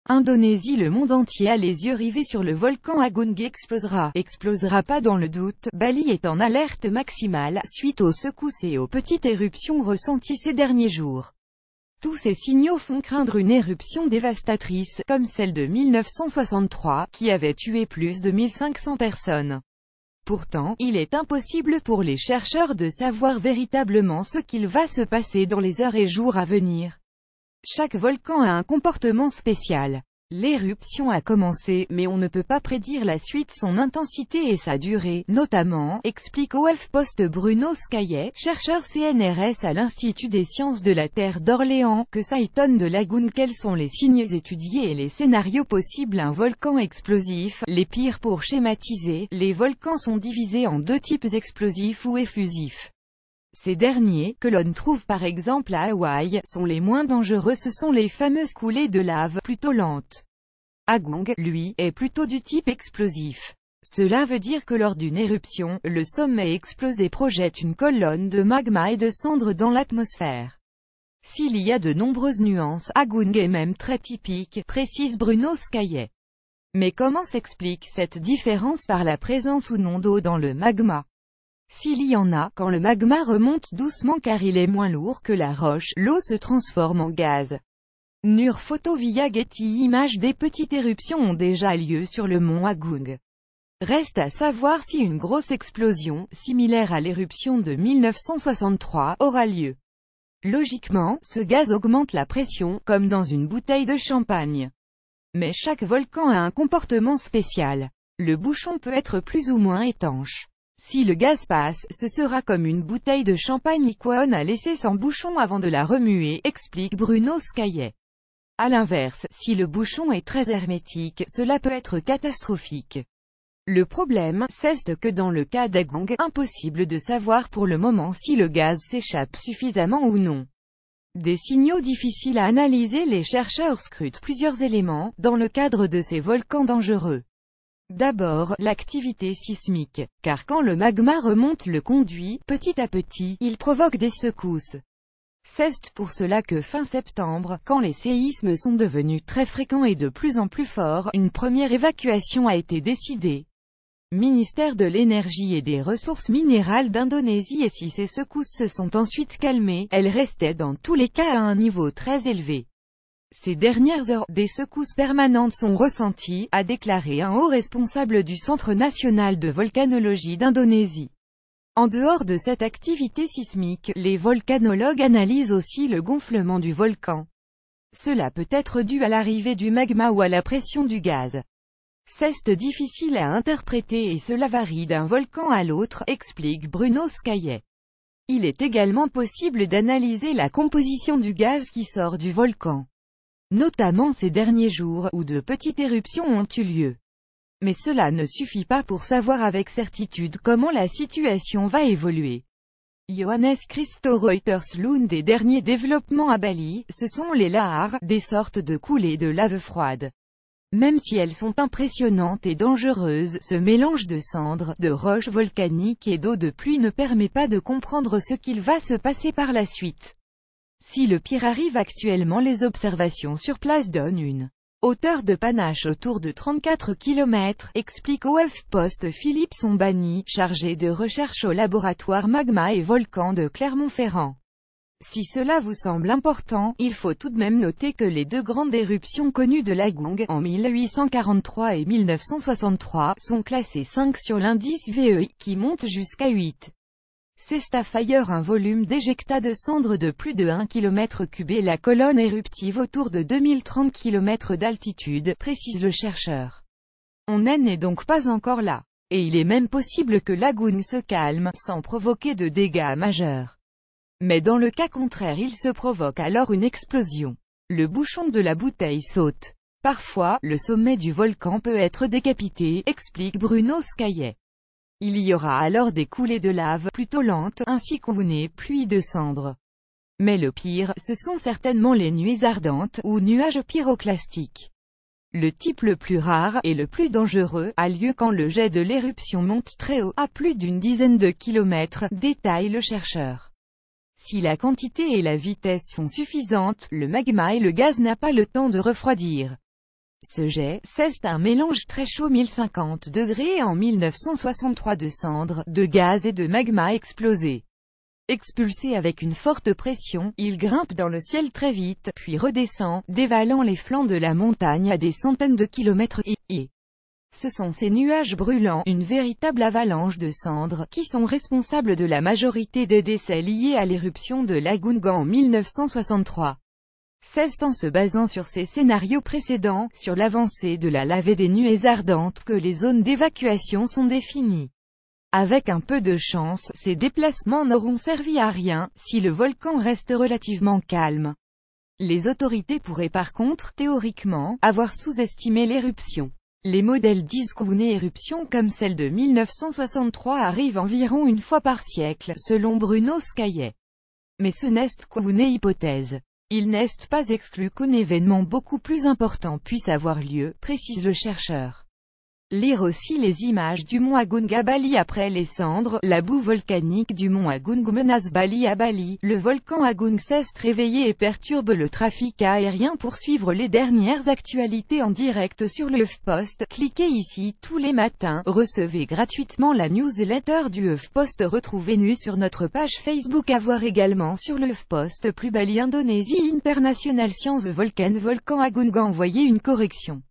Indonésie. Le monde entier a les yeux rivés sur le volcan Agung. Explosera pas dans le doute. Bali est en alerte maximale, suite aux secousses et aux petites éruptions ressenties ces derniers jours. Tous ces signaux font craindre une éruption dévastatrice, comme celle de 1963, qui avait tué plus de 1500 personnes. Pourtant, il est impossible pour les chercheurs de savoir véritablement ce qu'il va se passer dans les heures et jours à venir. Chaque volcan a un comportement spécial. L'éruption a commencé, mais on ne peut pas prédire la suite, son intensité et sa durée, notamment, explique au HuffPost Bruno Scaillet, chercheur CNRS à l'Institut des sciences de la Terre d'Orléans, que ça étonne de l'Agung. Quels sont les signes étudiés et les scénarios possibles? Un volcan explosif, les pires pour schématiser, les volcans sont divisés en deux types, explosifs ou effusifs. Ces derniers, que l'on trouve par exemple à Hawaï, sont les moins dangereux. Ce sont les fameuses coulées de lave, plutôt lentes. Agung, lui, est plutôt du type explosif. Cela veut dire que lors d'une éruption, le sommet explose et projette une colonne de magma et de cendres dans l'atmosphère. S'il y a de nombreuses nuances, Agung est même très typique, précise Bruno Scaillet. Mais comment s'explique cette différence? Par la présence ou non d'eau dans le magma. S'il y en a, quand le magma remonte doucement car il est moins lourd que la roche, l'eau se transforme en gaz. Nur photo via Getty Images. Des petites éruptions ont déjà lieu sur le mont Agung. Reste à savoir si une grosse explosion, similaire à l'éruption de 1963, aura lieu. Logiquement, ce gaz augmente la pression, comme dans une bouteille de champagne. Mais chaque volcan a un comportement spécial. Le bouchon peut être plus ou moins étanche. Si le gaz passe, ce sera comme une bouteille de champagne qu'on a laissée sans bouchon avant de la remuer, explique Bruno Scaillet. A l'inverse, si le bouchon est très hermétique, cela peut être catastrophique. Le problème, c'est que dans le cas d'Agung, impossible de savoir pour le moment si le gaz s'échappe suffisamment ou non. Des signaux difficiles à analyser. Les chercheurs scrutent plusieurs éléments, dans le cadre de ces volcans dangereux. D'abord, l'activité sismique, car quand le magma remonte le conduit, petit à petit, il provoque des secousses. C'est pour cela que fin septembre, quand les séismes sont devenus très fréquents et de plus en plus forts, une première évacuation a été décidée. Ministère de l'énergie et des ressources minérales d'Indonésie. Et si ces secousses se sont ensuite calmées, elles restaient dans tous les cas à un niveau très élevé. Ces dernières heures, des secousses permanentes sont ressenties, a déclaré un haut responsable du Centre national de volcanologie d'Indonésie. En dehors de cette activité sismique, les volcanologues analysent aussi le gonflement du volcan. Cela peut être dû à l'arrivée du magma ou à la pression du gaz. C'est difficile à interpréter et cela varie d'un volcan à l'autre, explique Bruno Scaillet. Il est également possible d'analyser la composition du gaz qui sort du volcan. Notamment ces derniers jours, où de petites éruptions ont eu lieu. Mais cela ne suffit pas pour savoir avec certitude comment la situation va évoluer. Johannes Christo Reuters. L'un des derniers développements à Bali, ce sont les lahars, des sortes de coulées de lave froide. Même si elles sont impressionnantes et dangereuses, ce mélange de cendres, de roches volcaniques et d'eau de pluie ne permet pas de comprendre ce qu'il va se passer par la suite. Si le pire arrive actuellement, les observations sur place donnent une hauteur de panache autour de 34 km, explique au HuffPost Philippe Sombani, chargé de recherche au laboratoire Magma et Volcan de Clermont-Ferrand. Si cela vous semble important, il faut tout de même noter que les deux grandes éruptions connues de l'Agung, en 1843 et 1963, sont classées 5 sur l'indice VEI, qui monte jusqu'à 8. C'est ailleurs un volume d'éjecta de cendres de plus de 1 km3 et la colonne éruptive autour de 2030 km d'altitude, précise le chercheur. On n'est donc pas encore là. Et il est même possible que l'Agung se calme, sans provoquer de dégâts majeurs. Mais dans le cas contraire, il se provoque alors une explosion. Le bouchon de la bouteille saute. Parfois, le sommet du volcan peut être décapité, explique Bruno Scaillet. Il y aura alors des coulées de lave, plutôt lentes, ainsi qu'une pluie de cendres. Mais le pire, ce sont certainement les nuées ardentes, ou nuages pyroclastiques. Le type le plus rare, et le plus dangereux, a lieu quand le jet de l'éruption monte très haut, à plus d'une dizaine de kilomètres, détaille le chercheur. Si la quantité et la vitesse sont suffisantes, le magma et le gaz n'a pas le temps de refroidir. Ce jet, c'est un mélange très chaud 1050 degrés en 1963 de cendres, de gaz et de magma explosé. Expulsé avec une forte pression, il grimpe dans le ciel très vite, puis redescend, dévalant les flancs de la montagne à des centaines de kilomètres et ce sont ces nuages brûlants, une véritable avalanche de cendres, qui sont responsables de la majorité des décès liés à l'éruption de l'Agunga en 1963. C'est en se basant sur ces scénarios précédents, sur l'avancée de la lave et des nuées ardentes que les zones d'évacuation sont définies. Avec un peu de chance, ces déplacements n'auront servi à rien, si le volcan reste relativement calme. Les autorités pourraient par contre, théoriquement, avoir sous-estimé l'éruption. Les modèles disent qu'une éruption comme celle de 1963 arrive environ une fois par siècle, selon Bruno Scaillet. Mais ce n'est qu'une hypothèse. Il n'est pas exclu qu'un événement beaucoup plus important puisse avoir lieu, précise le chercheur. Lire aussi les images du mont Agung à Bali après les cendres, la boue volcanique du mont Agung menace Bali à Bali. Le volcan Agung s'est réveillé et perturbe le trafic aérien. Pour suivre les dernières actualités en direct sur le HuffPost, cliquez ici tous les matins. Recevez gratuitement la newsletter du HuffPost. Retrouvez-nous sur notre page Facebook. À voir également sur le HuffPost. Plus Bali Indonésie International Science Volcan Agung. Envoyez une correction.